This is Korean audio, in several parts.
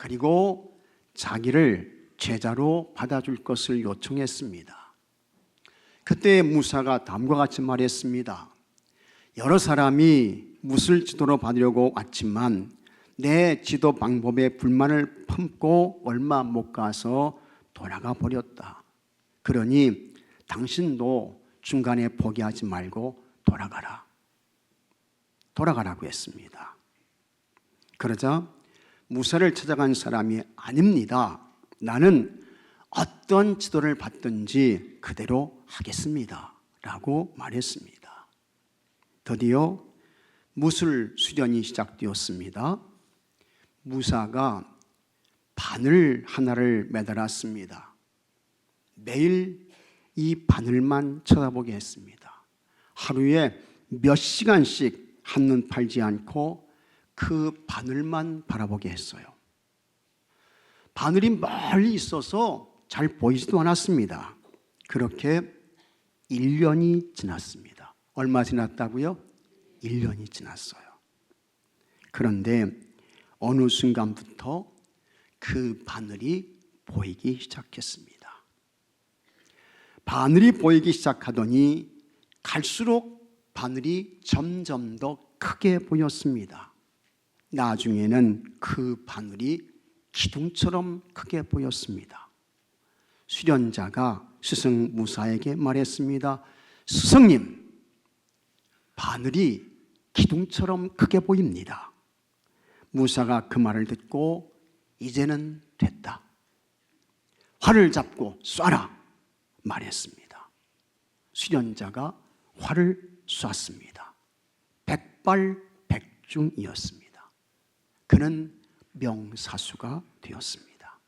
그리고 자기를 제자로 받아줄 것을 요청했습니다. 그때 무사가 다음과 같이 말했습니다. 여러 사람이 무술 지도로 받으려고 왔지만 내 지도 방법에 불만을 품고 얼마 못 가서 돌아가 버렸다. 그러니 당신도 중간에 포기하지 말고 돌아가라고 했습니다. 그러자 무사를 찾아간 사람이 아닙니다. 나는 어떤 지도를 받든지 그대로 하겠습니다. 라고 말했습니다. 드디어 무술 수련이 시작되었습니다. 무사가 바늘 하나를 매달았습니다. 매일 이 바늘만 쳐다보게 했습니다. 하루에 몇 시간씩 한눈 팔지 않고 그 바늘만 바라보게 했어요. 바늘이 멀리 있어서 잘 보이지도 않았습니다. 그렇게 1년이 지났습니다. 얼마 지났다고요? 1년이 지났어요. 그런데 어느 순간부터 그 바늘이 보이기 시작했습니다. 바늘이 보이기 시작하더니 갈수록 바늘이 점점 더 크게 보였습니다. 나중에는 그 바늘이 기둥처럼 크게 보였습니다. 수련자가 스승 무사에게 말했습니다. 스승님, 바늘이 기둥처럼 크게 보입니다. 무사가 그 말을 듣고 이제는 됐다. 활을 잡고 쏴라 말했습니다. 수련자가 활을 쐈습니다. 백발백중이었습니다. 그는 명사수가 되었습니다.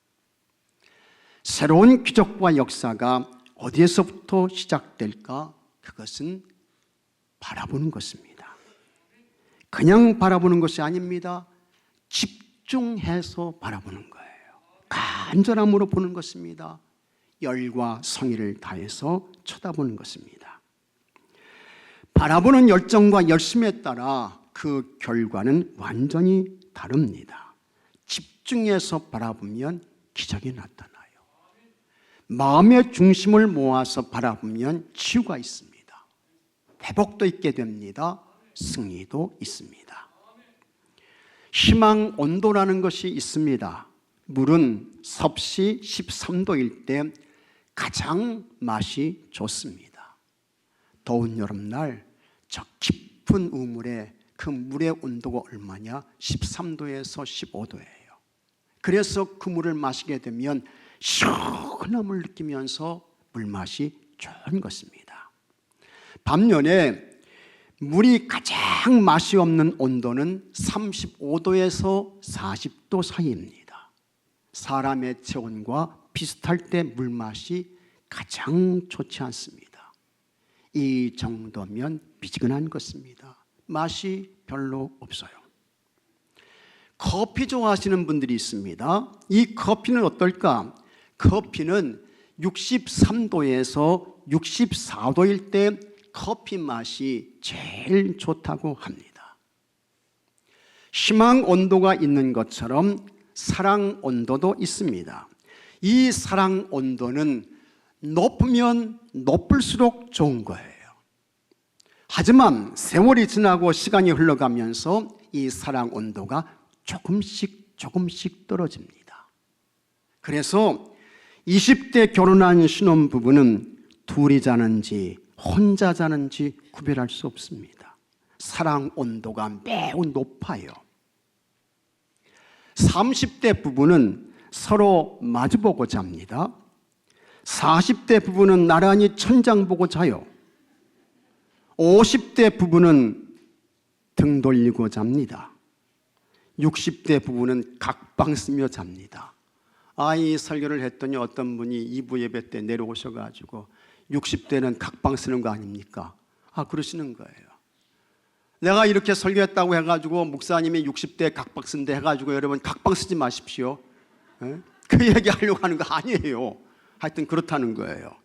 새로운 기적과 역사가 어디에서부터 시작될까? 그것은 바라보는 것입니다. 그냥 바라보는 것이 아닙니다. 집중해서 바라보는 거예요. 간절함으로 보는 것입니다. 열과 성의를 다해서 쳐다보는 것입니다. 바라보는 열정과 열심에 따라 그 결과는 완전히 다릅니다. 집중해서 바라보면 기적이 나타나요. 마음의 중심을 모아서 바라보면 치유가 있습니다. 회복도 있게 됩니다. 승리도 있습니다. 희망 온도라는 것이 있습니다. 물은 섭씨 13도일 때 가장 맛이 좋습니다. 더운 여름날 저 깊은 우물에 그 물의 온도가 얼마냐? 13도에서 15도예요. 그래서 그 물을 마시게 되면 시원함을 느끼면서 물맛이 좋은 것입니다. 반면에 물이 가장 맛이 없는 온도는 35도에서 40도 사이입니다. 사람의 체온과 비슷할 때 물맛이 가장 좋지 않습니다. 이 정도면 미지근한 것입니다. 맛이 별로 없어요. 커피 좋아하시는 분들이 있습니다. 이 커피는 어떨까? 커피는 63도에서 64도일 때 커피 맛이 제일 좋다고 합니다. 희망 온도가 있는 것처럼 사랑 온도도 있습니다. 이 사랑 온도는 높으면 높을수록 좋은 거예요. 하지만 세월이 지나고 시간이 흘러가면서 이 사랑 온도가 조금씩 떨어집니다. 그래서 20대 결혼한 신혼부부는 둘이 자는지 혼자 자는지 구별할 수 없습니다. 사랑 온도가 매우 높아요. 30대 부부는 서로 마주보고 잡니다. 40대 부부는 나란히 천장 보고 자요. 50대 부부는 등 돌리고 잡니다. 60대 부부는 각방 쓰며 잡니다. 이 설교를 했더니 어떤 분이 2부 예배 때 내려오셔가지고 60대는 각방 쓰는 거 아닙니까? 그러시는 거예요. 내가 이렇게 설교했다고 해가지고 목사님이 60대 각방 쓴다 해가지고 여러분 각방 쓰지 마십시오. 그 얘기 하려고 하는 거 아니에요. 하여튼 그렇다는 거예요.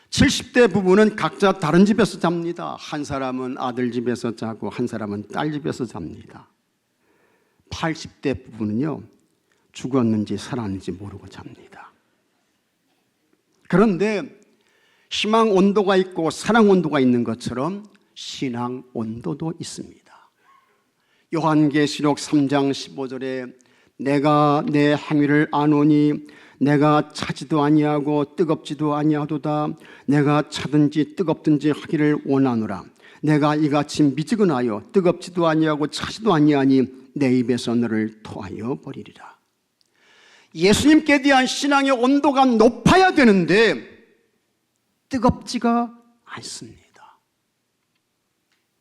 70대 부부는 각자 다른 집에서 잡니다. 한 사람은 아들 집에서 자고 한 사람은 딸 집에서 잡니다. 80대 부부는요, 죽었는지 살았는지 모르고 잡니다. 그런데 희망 온도가 있고 사랑 온도가 있는 것처럼 신앙 온도도 있습니다. 요한계시록 3장 15절에 내가 내 행위를 아노니 내가 차지도 아니하고 뜨겁지도 아니하도다. 내가 차든지 뜨겁든지 하기를 원하노라. 내가 이같이 미지근하여 뜨겁지도 아니하고 차지도 아니하니 내 입에서 너를 토하여 버리리라. 예수님께 대한 신앙의 온도가 높아야 되는데 뜨겁지가 않습니다.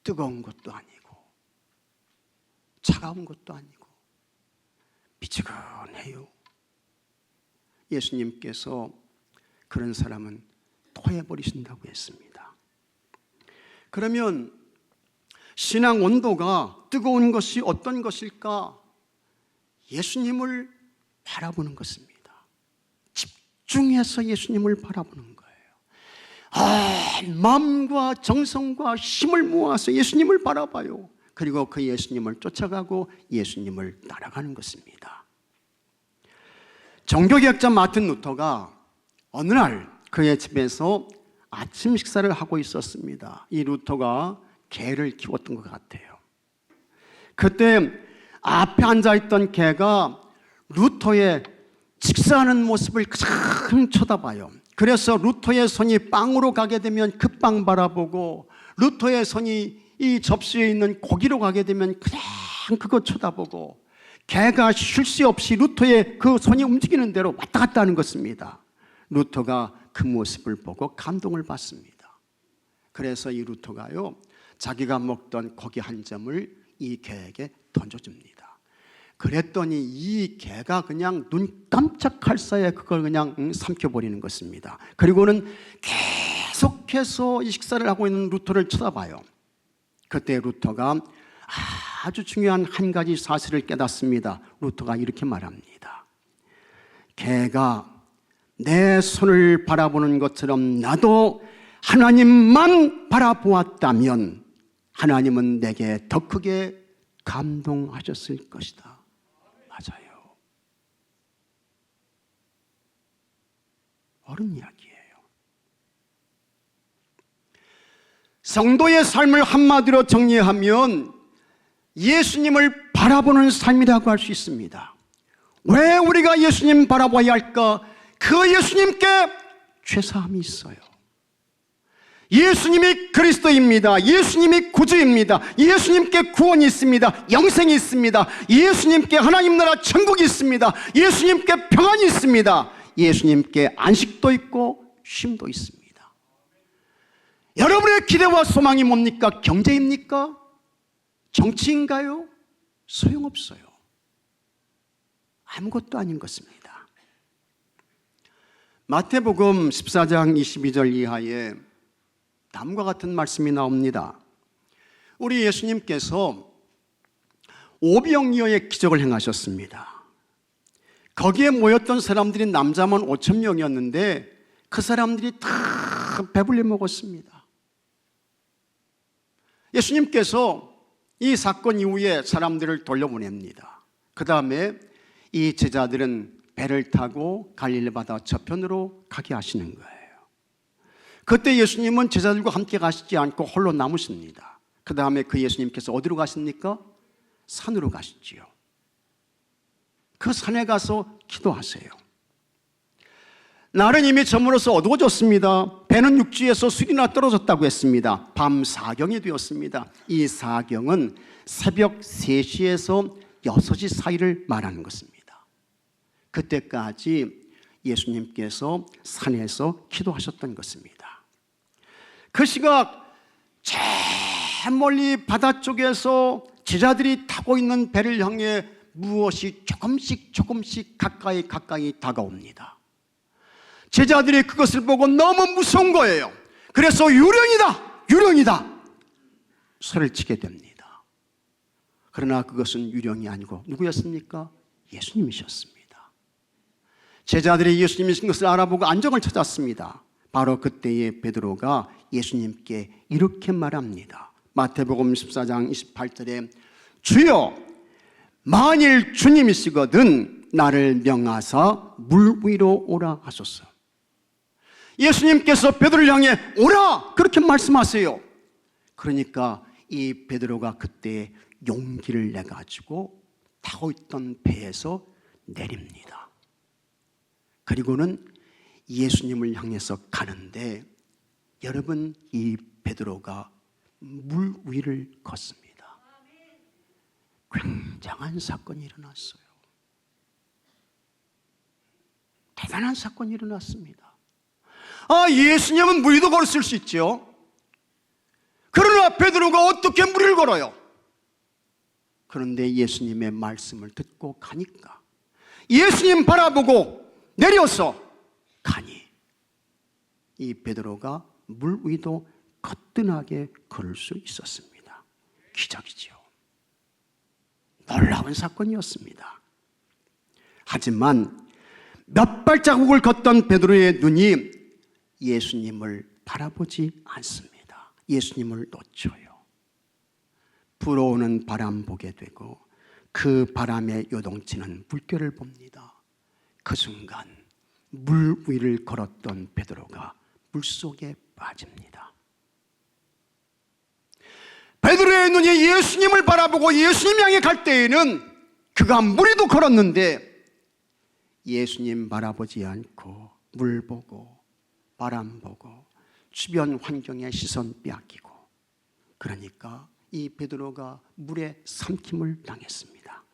뜨거운 것도 아니고 차가운 것도 아니고 미지근해요. 예수님께서 그런 사람은 토해버리신다고 했습니다. 그러면 신앙 온도가 뜨거운 것이 어떤 것일까? 예수님을 바라보는 것입니다. 집중해서 예수님을 바라보는 거예요. 마음과 정성과 힘을 모아서 예수님을 바라봐요. 그리고 그 예수님을 쫓아가고 예수님을 따라가는 것입니다. 종교개혁자 마틴 루터가 어느 날 그의 집에서 아침 식사를 하고 있었습니다. 이 루터가 개를 키웠던 것 같아요. 그때 앞에 앉아있던 개가 루터의 식사하는 모습을 그냥 쳐다봐요. 그래서 루터의 손이 빵으로 가게 되면 그 빵 바라보고, 루터의 손이 이 접시에 있는 고기로 가게 되면 그냥 그거 쳐다보고, 개가 쉴 새 없이 루터의 그 손이 움직이는 대로 왔다 갔다 하는 것입니다. 루터가 그 모습을 보고 감동을 받습니다. 그래서 이 루터가요, 자기가 먹던 고기 한 점을 이 개에게 던져줍니다. 그랬더니 이 개가 그냥 눈 깜짝할 사이에 그걸 그냥 삼켜버리는 것입니다. 그리고는 계속해서 이 식사를 하고 있는 루터를 쳐다봐요. 그때 루터가 아주 중요한 한 가지 사실을 깨닫습니다. 루터가 이렇게 말합니다. 개가 내 손을 바라보는 것처럼 나도 하나님만 바라보았다면 하나님은 내게 더 크게 감동하셨을 것이다. 맞아요. 옳은 이야기예요. 성도의 삶을 한마디로 정리하면 예수님을 바라보는 삶이라고 할 수 있습니다. 왜 우리가 예수님 바라봐야 할까? 그 예수님께 죄사함이 있어요. 예수님이 그리스도입니다. 예수님이 구주입니다. 예수님께 구원이 있습니다. 영생이 있습니다. 예수님께 하나님 나라 천국이 있습니다. 예수님께 평안이 있습니다. 예수님께 안식도 있고 쉼도 있습니다. 여러분의 기대와 소망이 뭡니까? 경제입니까? 정치인가요? 소용없어요. 아무것도 아닌 것입니다. 마태복음 14장 22절 이하에 다음과 같은 말씀이 나옵니다. 우리 예수님께서 오병이어의 기적을 행하셨습니다. 거기에 모였던 사람들이 남자만 5천 명이었는데 그 사람들이 다 배불리 먹었습니다. 예수님께서 이 사건 이후에 사람들을 돌려보냅니다. 그 다음에 이 제자들은 배를 타고 갈릴리 바다 저편으로 가게 하시는 거예요. 그때 예수님은 제자들과 함께 가시지 않고 홀로 남으십니다. 그 다음에 그 예수님께서 어디로 가십니까? 산으로 가시지요. 그 산에 가서 기도하세요. 날은 이미 저물어서 어두워졌습니다. 배는 육지에서 수리나 떨어졌다고 했습니다. 밤 사경이 되었습니다. 이 사경은 새벽 3시에서 6시 사이를 말하는 것입니다. 그때까지 예수님께서 산에서 기도하셨던 것입니다. 그 시각 저 멀리 바다 쪽에서 제자들이 타고 있는 배를 향해 무엇이 조금씩 가까이 다가옵니다. 제자들이 그것을 보고 너무 무서운 거예요. 그래서 유령이다 소리를 치게 됩니다. 그러나 그것은 유령이 아니고 누구였습니까? 예수님이셨습니다. 제자들이 예수님이신 것을 알아보고 안정을 찾았습니다. 바로 그때에 베드로가 예수님께 이렇게 말합니다. 마태복음 14장 28절에 주여 만일 주님이시거든 나를 명하사 물 위로 오라 하소서. 예수님께서 베드로를 향해 오라 그렇게 말씀하세요. 그러니까 이 베드로가 그때 용기를 내 가지고 타고 있던 배에서 내립니다. 그리고는 예수님을 향해서 가는데, 여러분, 이 베드로가 물 위를 걷습니다. 굉장한 사건이 일어났어요. 대단한 사건이 일어났습니다. 예수님은 물 위도 걸었을 수 있죠. 그러나 베드로가 어떻게 물 위를 걸어요? 그런데 예수님의 말씀을 듣고 가니까, 예수님 바라보고 내려서 가니 이 베드로가 물 위도 거뜬하게 걸을 수 있었습니다. 기적이지요. 놀라운 사건이었습니다. 하지만 몇 발자국을 걷던 베드로의 눈이 예수님을 바라보지 않습니다. 예수님을 놓쳐요. 불어오는 바람 보게 되고 그 바람에 요동치는 물결을 봅니다. 그 순간 물 위를 걸었던 베드로가 물속에 빠집니다. 베드로의 눈이 예수님을 바라보고 예수님 향해 갈 때에는 그가 물 위도 걸었는데, 예수님 바라보지 않고 물 보고 바람 보고 주변 환경에 시선 빼앗기고, 그러니까 이 베드로가 물에 삼킴을 당했습니다.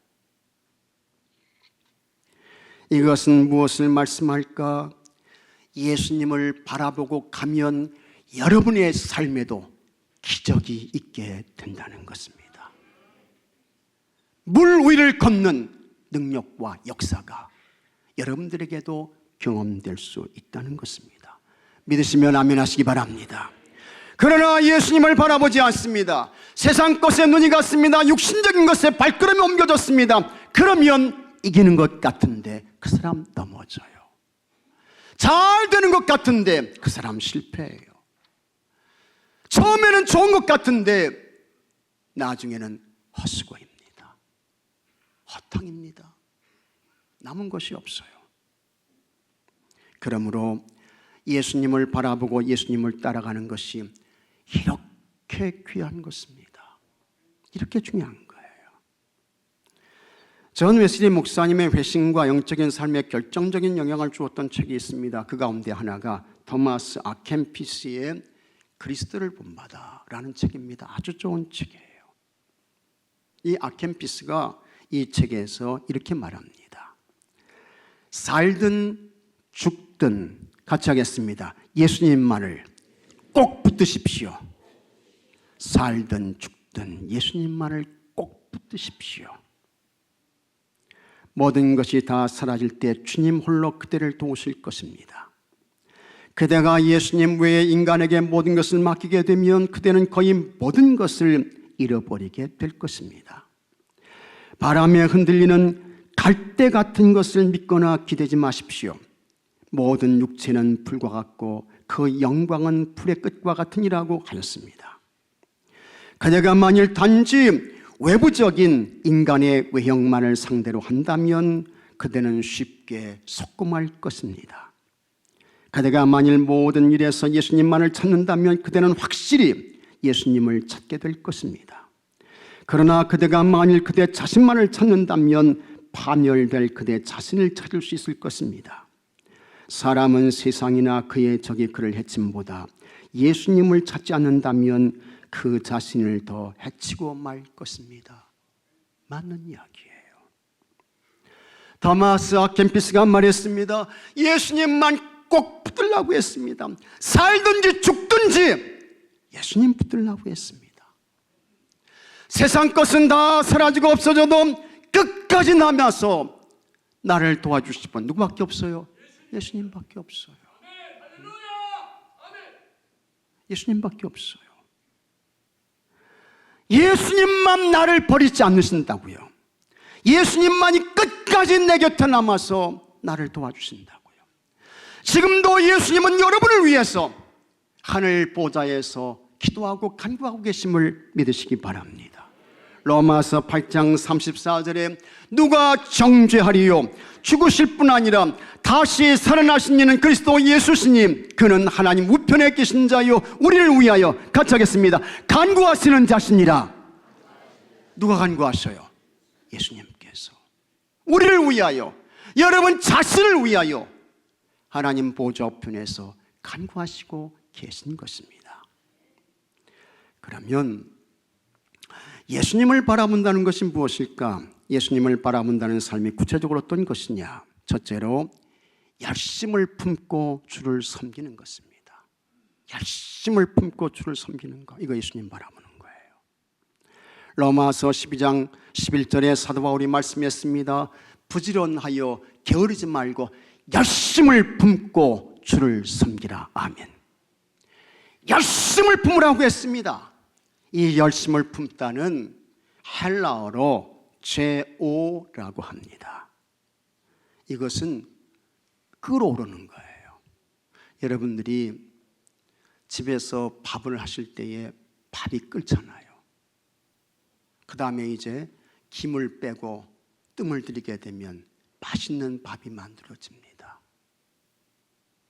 이것은 무엇을 말씀할까? 예수님을 바라보고 가면 여러분의 삶에도 기적이 있게 된다는 것입니다. 물 위를 걷는 능력과 역사가 여러분들에게도 경험될 수 있다는 것입니다. 믿으시면 아멘 하시기 바랍니다. 그러나 예수님을 바라보지 않습니다. 세상 것에 눈이 갔습니다. 육신적인 것에 발걸음이 옮겨졌습니다. 그러면 이기는 것 같은데 그 사람 넘어져요. 잘 되는 것 같은데 그 사람 실패해요. 처음에는 좋은 것 같은데 나중에는 헛수고입니다. 허탕입니다. 남은 것이 없어요. 그러므로 예수님을 바라보고 예수님을 따라가는 것이 이렇게 귀한 것입니다. 이렇게 중요한 거예요. 존 웨슬리 목사님의 회심과 영적인 삶에 결정적인 영향을 주었던 책이 있습니다. 그 가운데 하나가 토마스 아켄피스의 그리스도를 본받아라는 책입니다. 아주 좋은 책이에요. 이 아켄피스가 이 책에서 이렇게 말합니다. 살든 죽든 같이 하겠습니다. 예수님만을 꼭 붙드십시오. 살든 죽든 예수님만을 꼭 붙드십시오. 모든 것이 다 사라질 때 주님 홀로 그대를 도우실 것입니다. 그대가 예수님 외에 인간에게 모든 것을 맡기게 되면 그대는 거의 모든 것을 잃어버리게 될 것입니다. 바람에 흔들리는 갈대 같은 것을 믿거나 기대지 마십시오. 모든 육체는 불과 같고 그 영광은 불의 끝과 같으니라고 하였습니다. 그대가 만일 단지 외부적인 인간의 외형만을 상대로 한다면 그대는 쉽게 속고말 것입니다. 그대가 만일 모든 일에서 예수님만을 찾는다면 그대는 확실히 예수님을 찾게 될 것입니다. 그러나 그대가 만일 그대 자신만을 찾는다면 파멸될 그대 자신을 찾을 수 있을 것입니다. 사람은 세상이나 그의 적이 그를 해침보다 예수님을 찾지 않는다면 그 자신을 더 해치고 말 것입니다. 맞는 이야기예요. 토마스 아켄피스가 말했습니다. 예수님만 꼭 붙들라고 했습니다. 살든지 죽든지 예수님 붙들라고 했습니다. 세상 것은 다 사라지고 없어져도 끝까지 남아서 나를 도와주실 분 누구밖에 없어요? 예수님밖에 없어요. 예수님밖에 없어요. 예수님만 나를 버리지 않으신다고요. 예수님만이 끝까지 내 곁에 남아서 나를 도와주신다고요. 지금도 예수님은 여러분을 위해서 하늘 보좌에서 기도하고 간구하고 계심을 믿으시기 바랍니다. 로마서 8장 34절에 누가 정죄하리요? 죽으실 뿐 아니라 다시 살아나신 이는 그리스도 예수시니 그는 하나님 우편에 계신 자요 우리를 위하여 같이 하겠습니다. 간구하시는 자시니라. 누가 간구하셔요? 예수님께서 우리를 위하여, 여러분 자신을 위하여 하나님 보좌 우편에서 간구하시고 계신 것입니다. 그러면 예수님을 바라본다는 것이 무엇일까? 예수님을 바라본다는 삶이 구체적으로 어떤 것이냐? 첫째로 열심을 품고 주를 섬기는 것입니다. 열심을 품고 주를 섬기는 것, 이거 예수님 바라보는 거예요. 로마서 12장 11절에 사도 바울이 말씀했습니다. 부지런하여 게으르지 말고 열심을 품고 주를 섬기라. 아멘. 열심을 품으라고 했습니다. 이 열심을 품다는 헬라어로 제오라고 합니다. 이것은 끓어오르는 거예요. 여러분들이 집에서 밥을 하실 때에 밥이 끓잖아요. 그 다음에 이제 김을 빼고 뜸을 들이게 되면 맛있는 밥이 만들어집니다.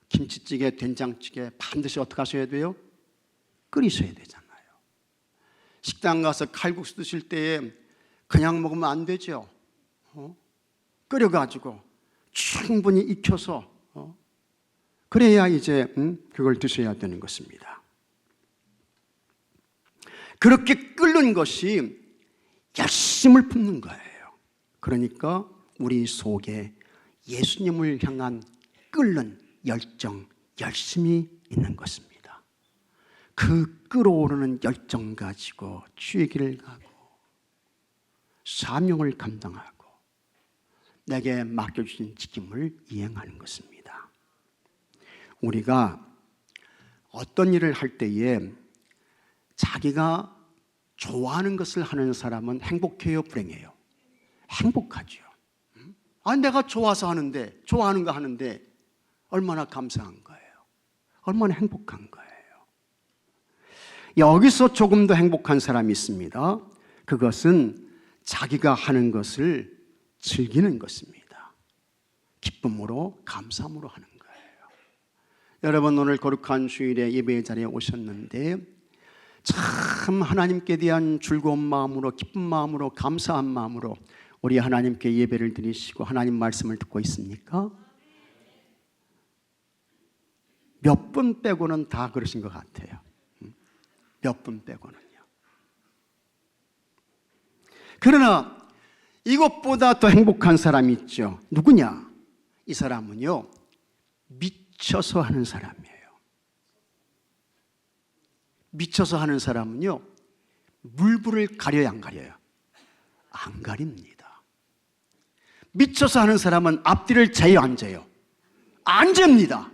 김치찌개, 된장찌개 반드시 어떻게 하셔야 돼요? 끓이셔야 되잖아요. 식당 가서 칼국수 드실 때에 그냥 먹으면 안 되죠. 끓여가지고 충분히 익혀서 그래야 이제 그걸 드셔야 되는 것입니다. 그렇게 끓는 것이 열심을 품는 거예요. 그러니까 우리 속에 예수님을 향한 끓는 열정, 열심이 있는 것입니다. 그 끓어오르는 열정 가지고 주의 길을 가고 사명을 감당하고 내게 맡겨주신 직임을 이행하는 것입니다. 우리가 어떤 일을 할 때에 자기가 좋아하는 것을 하는 사람은 행복해요, 불행해요? 행복하죠. 내가 좋아서 하는데, 좋아하는 거 하는데 얼마나 감사한 거예요. 얼마나 행복한 거예요. 여기서 조금 더 행복한 사람이 있습니다. 그것은 자기가 하는 것을 즐기는 것입니다. 기쁨으로, 감사함으로 하는 거예요. 여러분, 오늘 거룩한 주일에 예배의 자리에 오셨는데 참 하나님께 대한 즐거운 마음으로, 기쁜 마음으로, 감사한 마음으로 우리 하나님께 예배를 드리시고 하나님 말씀을 듣고 있습니까? 몇 분 빼고는 다 그러신 것 같아요. 몇 분 빼고는요. 그러나 이것보다 더 행복한 사람이 있죠. 누구냐? 이 사람은요, 미쳐서 하는 사람이에요. 미쳐서 하는 사람은요, 물불을 가려야 안 가려요? 안 가립니다. 미쳐서 하는 사람은 앞뒤를 재요, 안 재요? 안 잽니다.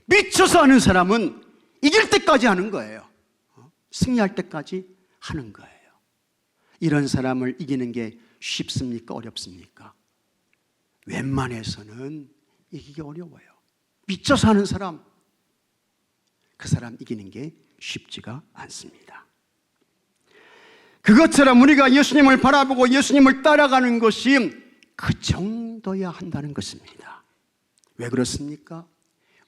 미쳐서 하는 사람은 이길 때까지 하는 거예요. 승리할 때까지 하는 거예요. 이런 사람을 이기는 게 쉽습니까? 어렵습니까? 웬만해서는 이기기 어려워요. 미쳐서 하는 사람, 그 사람 이기는 게 쉽지가 않습니다. 그것처럼 우리가 예수님을 바라보고 예수님을 따라가는 것이 그 정도야 한다는 것입니다. 왜 그렇습니까?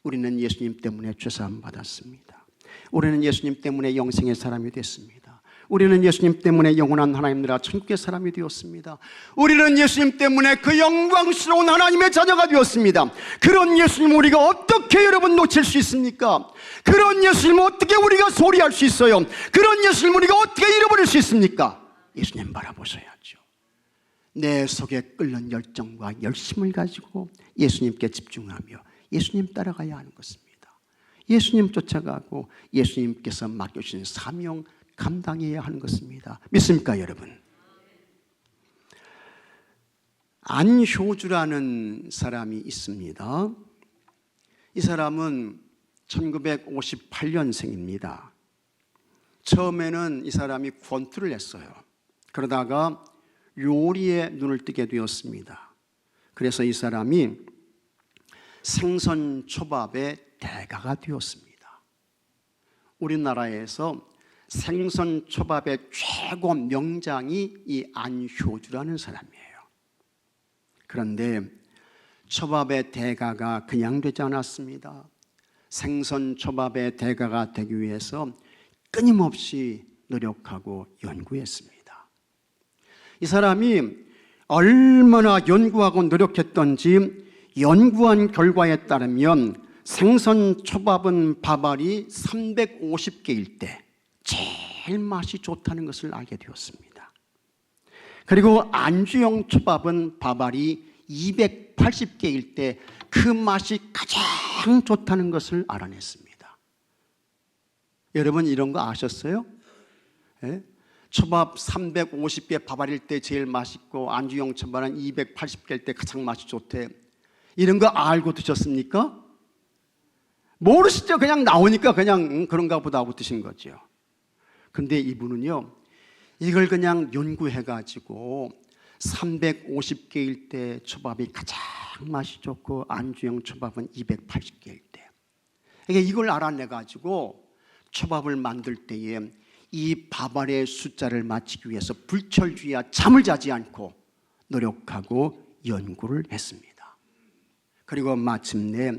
우리는 예수님 때문에 죄사함 받았습니다. 우리는 예수님 때문에 영생의 사람이 됐습니다. 우리는 예수님 때문에 영원한 하나님 나라 천국의 사람이 되었습니다. 우리는 예수님 때문에 그 영광스러운 하나님의 자녀가 되었습니다. 그런 예수님 우리가 어떻게 여러분 놓칠 수 있습니까? 그런 예수님 어떻게 우리가 소리할 수 있어요? 그런 예수님 우리가 어떻게 잃어버릴 수 있습니까? 예수님 바라보셔야죠. 내 속에 끓는 열정과 열심을 가지고 예수님께 집중하며 예수님 따라가야 하는 것입니다. 예수님 쫓아가고 예수님께서 맡겨주신 사명 감당해야 하는 것입니다. 믿습니까, 여러분? 안효주라는 사람이 있습니다. 이 사람은 1958년생입니다. 처음에는 이 사람이 권투를 했어요. 그러다가 요리에 눈을 뜨게 되었습니다. 그래서 이 사람이 생선 초밥의 대가가 되었습니다. 우리나라에서 생선 초밥의 최고 명장이 이 안효주라는 사람이에요. 그런데 초밥의 대가가 그냥 되지 않았습니다. 생선 초밥의 대가가 되기 위해서 끊임없이 노력하고 연구했습니다. 이 사람이 얼마나 연구하고 노력했던지 연구한 결과에 따르면 생선 초밥은 밥알이 350개일 때 제일 맛이 좋다는 것을 알게 되었습니다. 그리고 안주용 초밥은 밥알이 280개일 때 그 맛이 가장 좋다는 것을 알아냈습니다. 여러분 이런 거 아셨어요? 예? 초밥 350개 밥알일 때 제일 맛있고 안주용 초밥은 280개일 때 가장 맛이 좋대. 이런 거 알고 드셨습니까? 모르시죠? 그냥 나오니까 그냥 그런가 보다 하고 드신 거죠. 근데 이분은요, 이걸 그냥 연구해가지고 350개일 때 초밥이 가장 맛이 좋고 안주용 초밥은 280개일 때, 그러니까 이걸 알아내가지고 초밥을 만들 때에 이 밥알의 숫자를 맞추기 위해서 불철주야 잠을 자지 않고 노력하고 연구를 했습니다. 그리고 마침내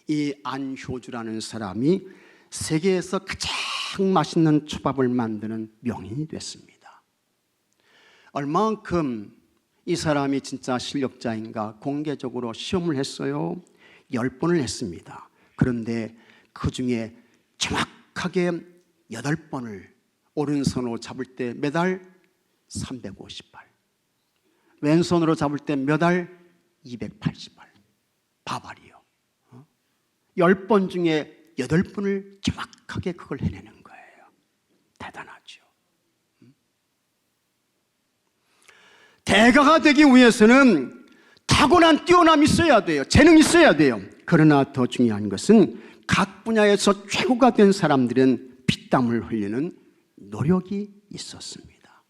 이 안효주라는 사람이 세계에서 가장 맛있는 초밥을 만드는 명인이 됐습니다. 얼만큼 이 사람이 진짜 실력자인가 공개적으로 시험을 했어요. 10번을 했습니다. 그런데 그 중에 정확하게 8번을 오른손으로 잡을 때 몇 알? 350알. 왼손으로 잡을 때 몇 알? 280알. 밥알이요. 10번 중에 8번을 정확하게 그걸 해내는 거예요. 대단하죠. 대가가 되기 위해서는 타고난 뛰어남이 있어야 돼요. 재능이 있어야 돼요. 그러나 더 중요한 것은 각 분야에서 최고가 된 사람들은 피땀을 흘리는 노력이 있었습니다.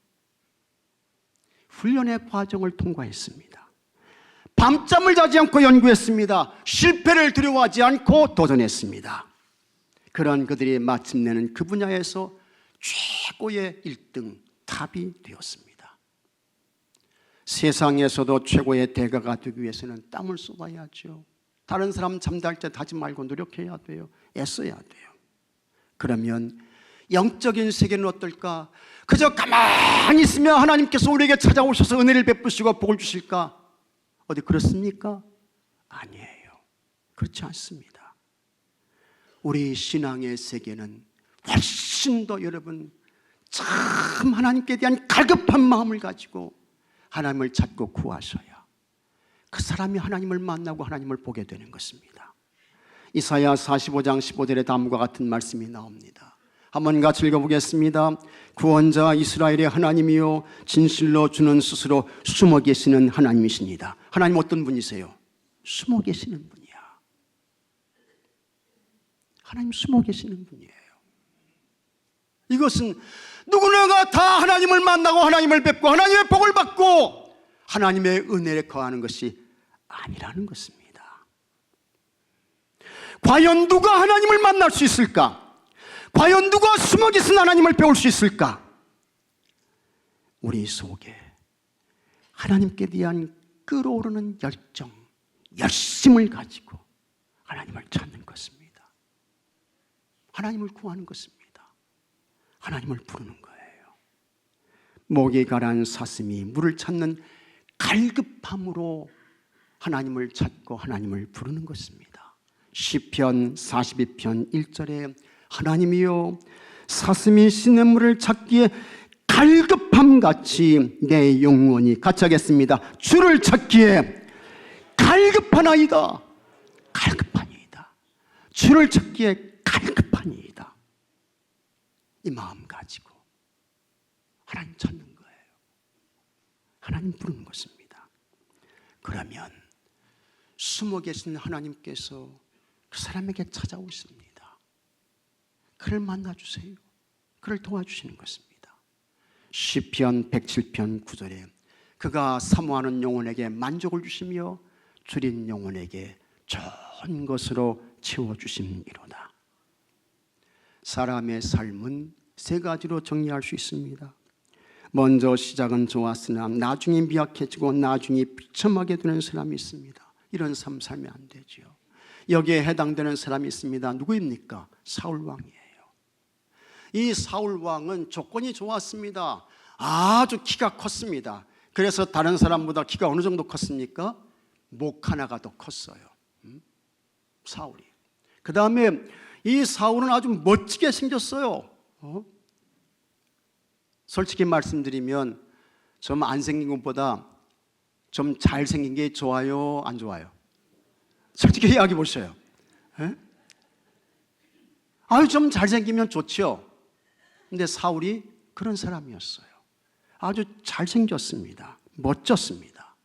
훈련의 과정을 통과했습니다. 밤잠을 자지 않고 연구했습니다. 실패를 두려워하지 않고 도전했습니다. 그런 그들이 마침내는 그 분야에서 최고의 1등 탑이 되었습니다. 세상에서도 최고의 대가가 되기 위해서는 땀을 쏟아야죠. 다른 사람 잠잘 때 하지 말고 노력해야 돼요. 애써야 돼요. 그러면 영적인 세계는 어떨까? 그저 가만히 있으면 하나님께서 우리에게 찾아오셔서 은혜를 베푸시고 복을 주실까? 어디 그렇습니까? 아니에요. 그렇지 않습니다. 우리 신앙의 세계는 훨씬 더 여러분 참 하나님께 대한 갈급한 마음을 가지고 하나님을 찾고 구하셔야 그 사람이 하나님을 만나고 하나님을 보게 되는 것입니다. 이사야 45장 15절에 다음과 같은 말씀이 나옵니다. 한번 같이 읽어보겠습니다. 구원자 이스라엘의 하나님이요 진실로 주는 스스로 숨어 계시는 하나님이십니다. 하나님 어떤 분이세요? 숨어 계시는 분이야. 하나님 숨어 계시는 분이에요. 이것은 누구나가 다 하나님을 만나고 하나님을 뵙고 하나님의 복을 받고 하나님의 은혜에 거하는 것이 아니라는 것입니다. 과연 누가 하나님을 만날 수 있을까? 과연 누가 숨어 계신 하나님을 배울 수 있을까? 우리 속에 하나님께 대한 끓어오르는 열정, 열심을 가지고 하나님을 찾는 것입니다. 하나님을 구하는 것입니다. 하나님을 부르는 거예요. 목이 가라앉은 사슴이 물을 찾는 갈급함으로 하나님을 찾고 하나님을 부르는 것입니다. 시편 42편 1절에 하나님이여 사슴이 시냇물을 찾기에 갈급함같이 내 영혼이 같이 하겠습니다. 주를 찾기에 갈급하나이다. 갈급하니이다. 주를 찾기에 갈급하니이다. 이 마음 가지고 하나님 찾는 거예요. 하나님 부르는 것입니다. 그러면 숨어 계신 하나님께서 그 사람에게 찾아오십니다. 그를 만나주세요. 그를 도와주시는 것입니다. 시편 107편 9절에 그가 사모하는 영혼에게 만족을 주시며 줄인 영혼에게 좋은 것으로 채워주심이로다. 사람의 삶은 세 가지로 정리할 수 있습니다. 먼저 시작은 좋았으나 나중에 미약해지고 나중에 비참하게 되는 사람이 있습니다. 이런 삶 살면 안 되죠. 여기에 해당되는 사람이 있습니다. 누구입니까? 사울 왕이에요. 이 사울 왕은 조건이 좋았습니다. 아주 키가 컸습니다. 그래서 다른 사람보다 키가 어느 정도 컸습니까? 목 하나가 더 컸어요. 사울이. 그 다음에 이 사울은 아주 멋지게 생겼어요. 솔직히 말씀드리면 좀 안 생긴 것보다 좀 잘생긴 게 좋아요, 안 좋아요? 솔직히 이야기해 보셔요. 아유, 좀 잘생기면 좋죠. 근데 사울이 그런 사람이었어요. 아주 잘생겼습니다. 멋졌습니다.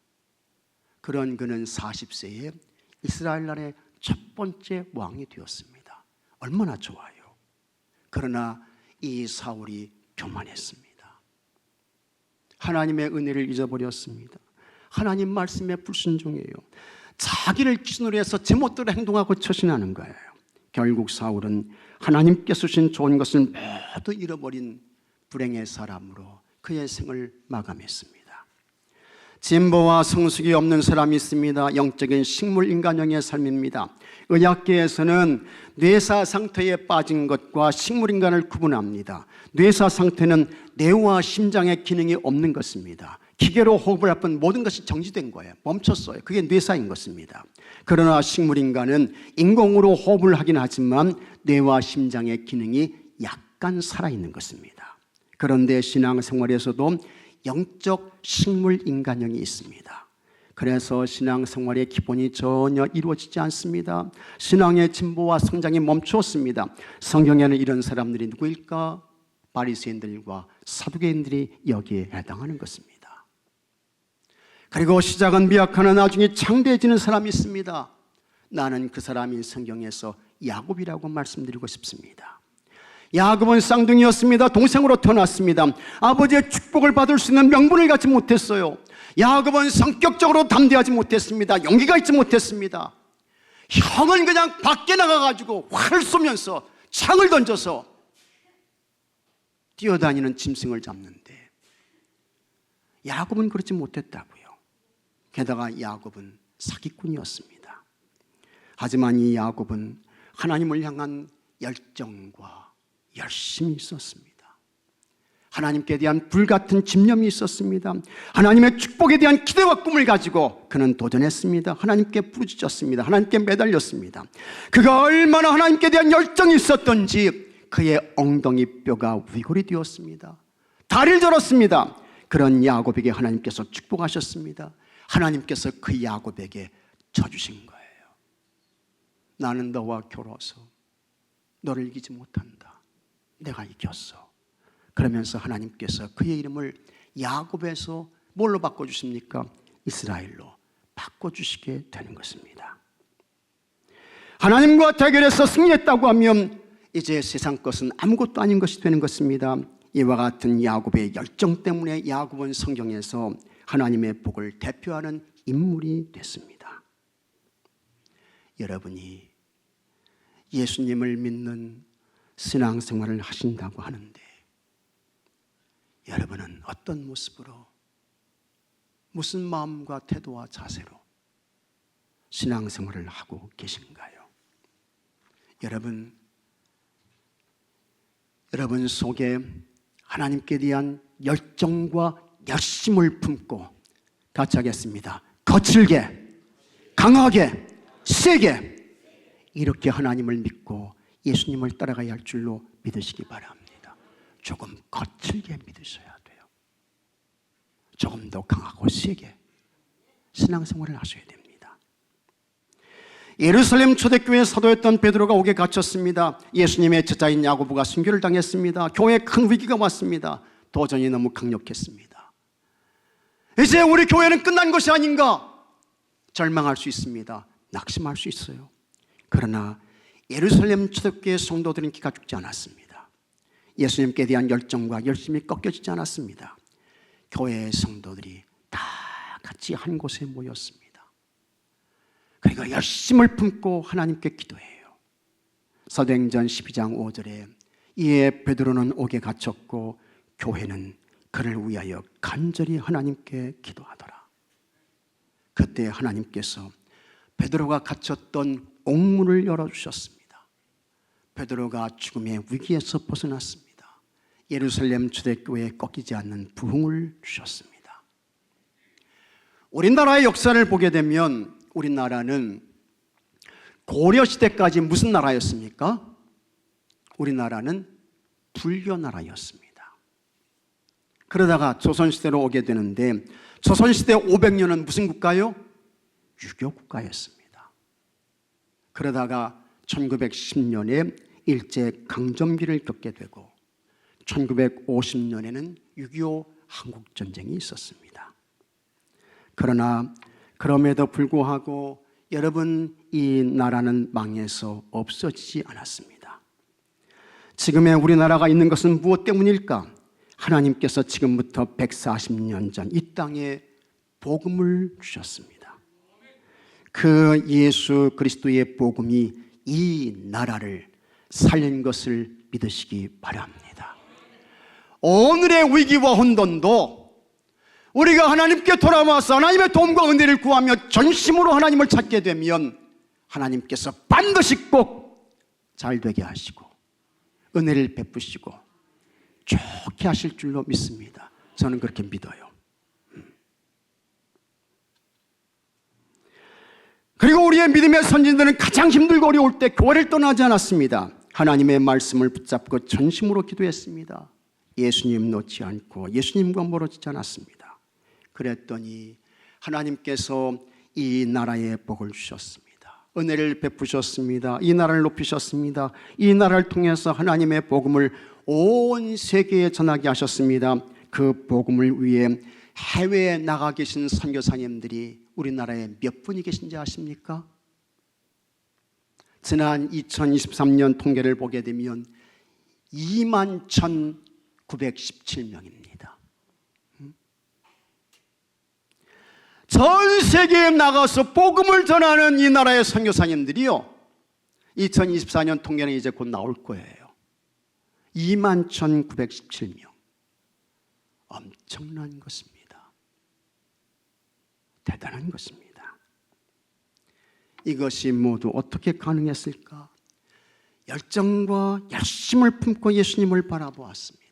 그런 그는 40세에 이스라엘 나라의 첫 번째 왕이 되었습니다. 얼마나 좋아요. 그러나 이 사울이 교만했습니다. 하나님의 은혜를 잊어버렸습니다. 하나님 말씀에 불순종해요. 자기를 기준으로 해서 제멋대로 행동하고 처신하는 거예요. 결국 사울은 하나님께서 주신 좋은 것을 모두 잃어버린 불행의 사람으로 그의 생을 마감했습니다. 진보와 성숙이 없는 사람이 있습니다. 영적인 식물인간형의 삶입니다. 의학계에서는 뇌사 상태에 빠진 것과 식물인간을 구분합니다. 뇌사 상태는 뇌와 심장의 기능이 없는 것입니다. 기계로 호흡을 할 뿐 모든 것이 정지된 거예요. 멈췄어요. 그게 뇌사인 것입니다. 그러나 식물인간은 인공으로 호흡을 하긴 하지만 뇌와 심장의 기능이 약간 살아있는 것입니다. 그런데 신앙생활에서도 영적 식물인간형이 있습니다. 그래서 신앙생활의 기본이 전혀 이루어지지 않습니다. 신앙의 진보와 성장이 멈추었습니다. 성경에는 이런 사람들이 누구일까? 바리새인들과 사두개인들이 여기에 해당하는 것입니다. 그리고 시작은 미약하나 나중에 창대해지는 사람이 있습니다. 나는 그 사람이 성경에서 야곱이라고 말씀드리고 싶습니다. 야곱은 쌍둥이였습니다. 동생으로 태어났습니다. 아버지의 축복을 받을 수 있는 명분을 갖지 못했어요. 야곱은 성격적으로 담대하지 못했습니다. 용기가 있지 못했습니다. 형은 그냥 밖에 나가가지고 활을 쏘면서 창을 던져서 뛰어다니는 짐승을 잡는데 야곱은 그렇지 못했다고요. 게다가 야곱은 사기꾼이었습니다. 하지만 이 야곱은 하나님을 향한 열정과 열심이 있었습니다. 하나님께 대한 불같은 집념이 있었습니다. 하나님의 축복에 대한 기대와 꿈을 가지고 그는 도전했습니다. 하나님께 부르짖었습니다. 하나님께 매달렸습니다. 그가 얼마나 하나님께 대한 열정이 있었던지 그의 엉덩이 뼈가 위골이 되었습니다. 다리를 절었습니다. 그런 야곱에게 하나님께서 축복하셨습니다. 하나님께서 그 야곱에게 져주신 거예요. 나는 너와 겨뤄서 너를 이기지 못한다. 내가 이겼어. 그러면서 하나님께서 그의 이름을 야곱에서 뭘로 바꿔주십니까? 이스라엘로 바꿔주시게 되는 것입니다. 하나님과 대결해서 승리했다고 하면 이제 세상 것은 아무것도 아닌 것이 되는 것입니다. 이와 같은 야곱의 열정 때문에 야곱은 성경에서 하나님의 복을 대표하는 인물이 됐습니다. 여러분이 예수님을 믿는 신앙생활을 하신다고 하는데 여러분은 어떤 모습으로 무슨 마음과 태도와 자세로 신앙생활을 하고 계신가요? 여러분 속에 하나님께 대한 열정과 열심을 품고 같이 하겠습니다. 거칠게, 강하게, 세게 이렇게 하나님을 믿고 예수님을 따라가야 할 줄로 믿으시기 바랍니다. 조금 거칠게 믿으셔야 돼요. 조금 더 강하고 세게 신앙생활을 하셔야 됩니다. 예루살렘 초대교회 사도였던 베드로가 옥에 갇혔습니다. 예수님의 제자인 야고보가 순교를 당했습니다. 교회에 큰 위기가 왔습니다. 도전이 너무 강력했습니다. 이제 우리 교회는 끝난 것이 아닌가 절망할 수 있습니다. 낙심할 수 있어요. 그러나 예루살렘 초대교회 성도들은 기가 죽지 않았습니다. 예수님께 대한 열정과 열심이 꺾여지지 않았습니다. 교회의 성도들이 다 같이 한 곳에 모였습니다. 그리고 열심을 품고 하나님께 기도해요. 사도행전 12장 5절에 이에 베드로는 옥에 갇혔고 교회는 그를 위하여 간절히 하나님께 기도하더라. 그때 하나님께서 베드로가 갇혔던 옥문을 열어주셨습니다. 베드로가 죽음의 위기에서 벗어났습니다. 예루살렘 초대교회에 꺾이지 않는 부흥을 주셨습니다. 우리나라의 역사를 보게 되면 우리나라는 고려시대까지 무슨 나라였습니까? 우리나라는 불교 나라였습니다. 그러다가 조선시대로 오게 되는데 조선시대 500년은 무슨 국가요? 유교 국가였습니다. 그러다가 1910년에 일제강점기를 겪게 되고 1950년에는 6.25 한국전쟁이 있었습니다. 그러나 그럼에도 불구하고 여러분, 이 나라는 망해서 없어지지 않았습니다. 지금의 우리나라가 있는 것은 무엇 때문일까? 하나님께서 지금부터 140년 전 이 땅에 복음을 주셨습니다. 그 예수 그리스도의 복음이 이 나라를 살린 것을 믿으시기 바랍니다. 오늘의 위기와 혼돈도 우리가 하나님께 돌아와서 하나님의 도움과 은혜를 구하며 전심으로 하나님을 찾게 되면 하나님께서 반드시 꼭 잘 되게 하시고 은혜를 베푸시고 좋게 하실 줄로 믿습니다. 저는 그렇게 믿어요. 그리고 우리의 믿음의 선진들은 가장 힘들고 어려울 때 교회를 떠나지 않았습니다. 하나님의 말씀을 붙잡고 전심으로 기도했습니다. 예수님 놓지 않고 예수님과 멀어지지 않았습니다. 그랬더니 하나님께서 이 나라에 복을 주셨습니다. 은혜를 베푸셨습니다. 이 나라를 높이셨습니다. 이 나라를 통해서 하나님의 복음을 온 세계에 전하게 하셨습니다. 그 복음을 위해 해외에 나가 계신 선교사님들이 우리나라에 몇 분이 계신지 아십니까? 지난 2023년 통계를 보게 되면 21,917명입니다. 전 세계에 나가서 복음을 전하는 이 나라의 선교사님들이요, 2024년 통계는 이제 곧 나올 거예요. 21,917명. 엄청난 것입니다. 대단한 것입니다. 이것이 모두 어떻게 가능했을까? 열정과 열심을 품고 예수님을 바라보았습니다.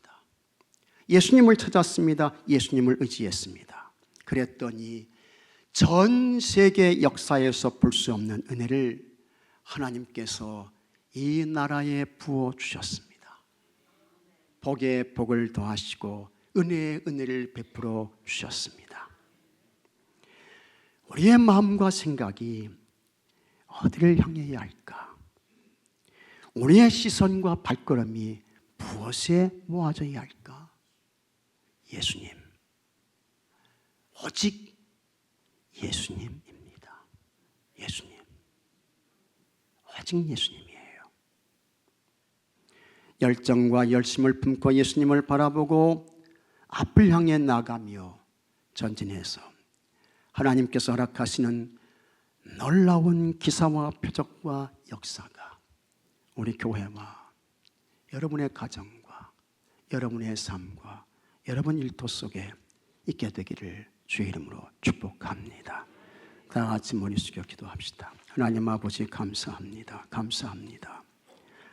예수님을 찾았습니다. 예수님을 의지했습니다. 그랬더니 전 세계 역사에서 볼 수 없는 은혜를 하나님께서 이 나라에 부어주셨습니다. 복에 복을 더하시고 은혜에 은혜를 베풀어 주셨습니다. 우리의 마음과 생각이 어디를 향해야 할까? 우리의 시선과 발걸음이 무엇에 모아져야 할까? 예수님, 오직 예수님입니다. 예수님, 오직 예수님이에요. 열정과 열심을 품고 예수님을 바라보고 앞을 향해 나가며 전진해서 하나님께서 허락하시는 놀라운 기사와 표적과 역사가 우리 교회와 여러분의 가정과 여러분의 삶과 여러분 일터 속에 있게 되기를 주의 이름으로 축복합니다. 다 같이 머리 숙여 기도합시다. 하나님 아버지, 감사합니다. 감사합니다.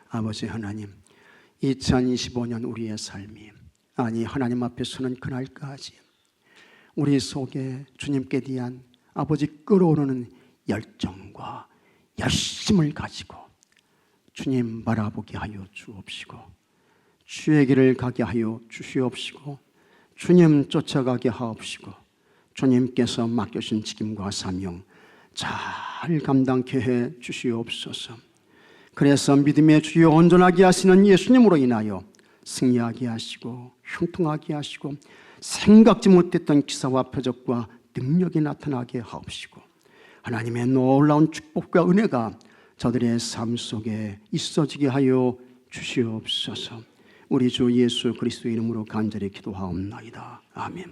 아버지 하나님, 2025년 우리의 삶이, 아니 하나님 앞에 서는 그날까지 우리 속에 주님께 대한 아버지 끓어오르는 열정과 열심을 가지고 주님 바라보게 하여 주옵시고, 주의 길을 가게 하여 주시옵시고, 주님 쫓아가게 하옵시고, 주님께서 맡겨신 책임과 사명 잘 감당케 해 주시옵소서. 그래서 믿음의 주여 온전하게 하시는 예수님으로 인하여 승리하게 하시고 형통하게 하시고 생각지 못했던 기사와 표적과 능력이 나타나게 하옵시고, 하나님의 놀라운 축복과 은혜가 저들의 삶 속에 있어지게 하여 주시옵소서. 우리 주 예수 그리스도의 이름으로 간절히 기도하옵나이다. 아멘.